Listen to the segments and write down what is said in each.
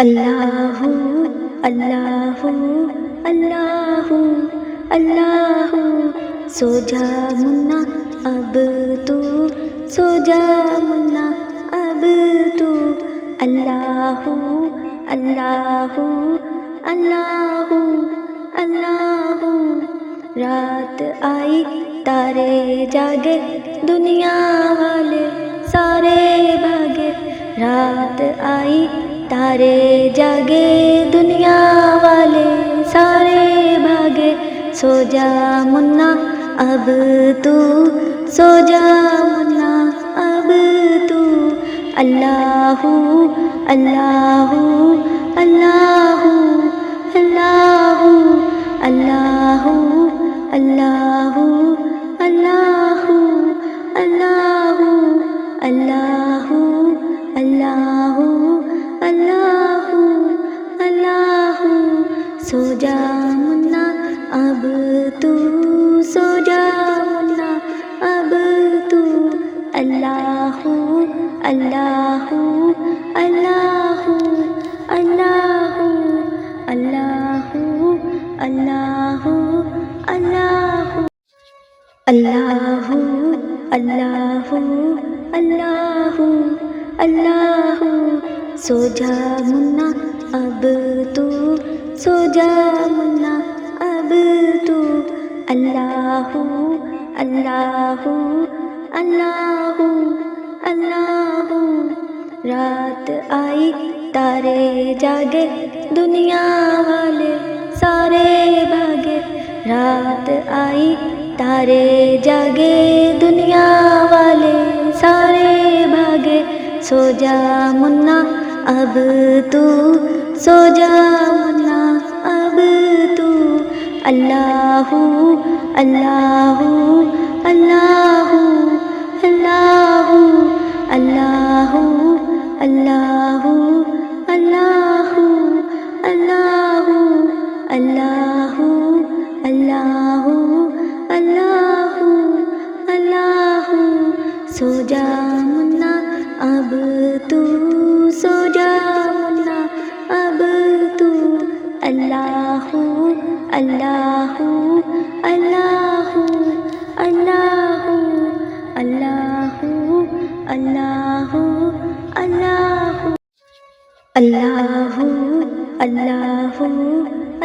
اللہ اللہ اللہ اللہ، سو جا منا اب تو، سو جا منا اب تو، اللہ اللہ اللہ اللہ، رات آئی تارے جاگے دنیا والے سارے بھاگے، رات آئی تارے جاگے دنیا والے سارے بھاگے، سو جا منا اب تو، سو جا منا اب تو، اللہ اللہ اللہ اللہ اللہ اللہ اللہ اللہ اللہ اللہ اللہ اللہ، سو جا منا اب تو، سو جا منا اب تو، اللہ اللہ اللہ اللہ اللہ اللہ اللہ اللہ اللہ اللہ اللہ، سو جا منا اب تو، سو جا منا اب تو، اللہ اللہ اللہ اللہ، رات آئی تارے جاگے دنیا والے سارے بھاگے، رات آئی تارے جاگے دنیا والے سارے بھاگے، سو جا منا اب تو، سو جا منا اب تو، اللہ اللہ اللہ اللہ اللہ اللہ اللہ اللہ اللہ اللہ اللہ اللہ، سو جا منا اب تو، سو جا منا اب تو، اللہ اللہ اللہ اللہ اللہ اللہ اللہ اللہ اللہ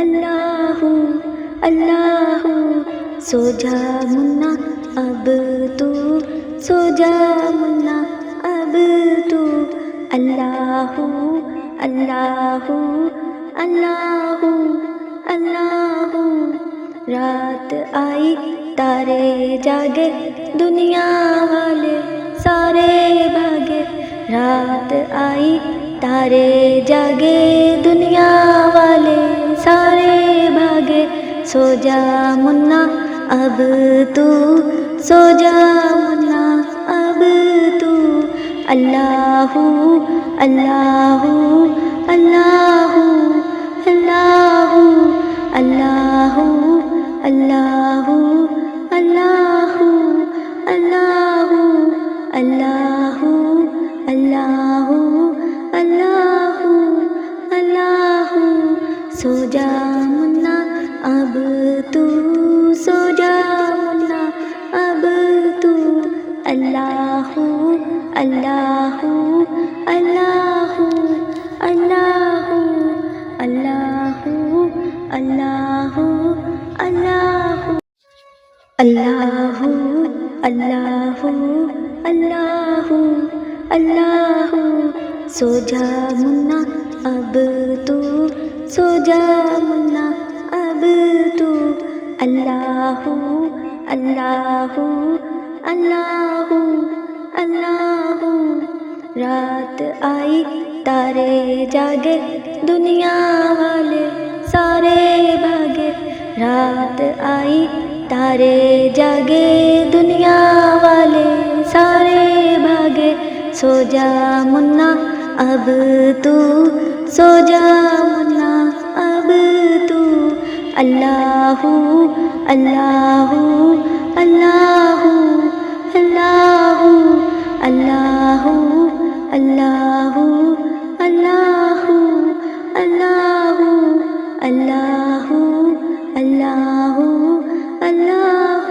اللہ اللہ، سو جا منا اب تو، سو جا منا اب تو، اللہ اللہ اللہ اللہ، رات آئی تارے جاگے دنیا والے سارے بھاگے، رات آئی تارے جاگے دنیا والے سارے بھاگے، سو جا منا اب تو، سو جا منا اب تو، اللہ اللہ اللہ اللہ اللہ اللہ اللہ اللہ اللہ اللہ اللہ اللہ، سو جا منا اب تو، سو جا منا اب تو، اللہ اللہ اللہ اللہ اللہ اللہ اللہ اللہ اللہ اللہ اللہ، سو جا منا اب تو، سو جا منا اب تو، اللہ اللہ اللہ اللہ، رات آئی تارے جاگے دنیا والے سارے بھاگے، رات آئی تارے جاگے دنیا والے سارے بھاگے، سو جا منا اب تو، سو جا منا اب تو، اللہ اللہ اللہ اللہ اللہ اللہ اللہ اللہ اللہ اللہ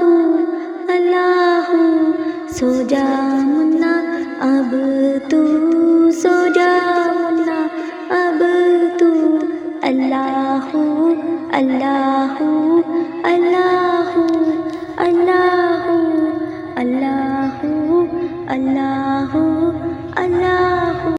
اللہ سو جا منا اب تو سو جا منا اب تو اللہ اللہ اللہ اللہ اللہ اللہ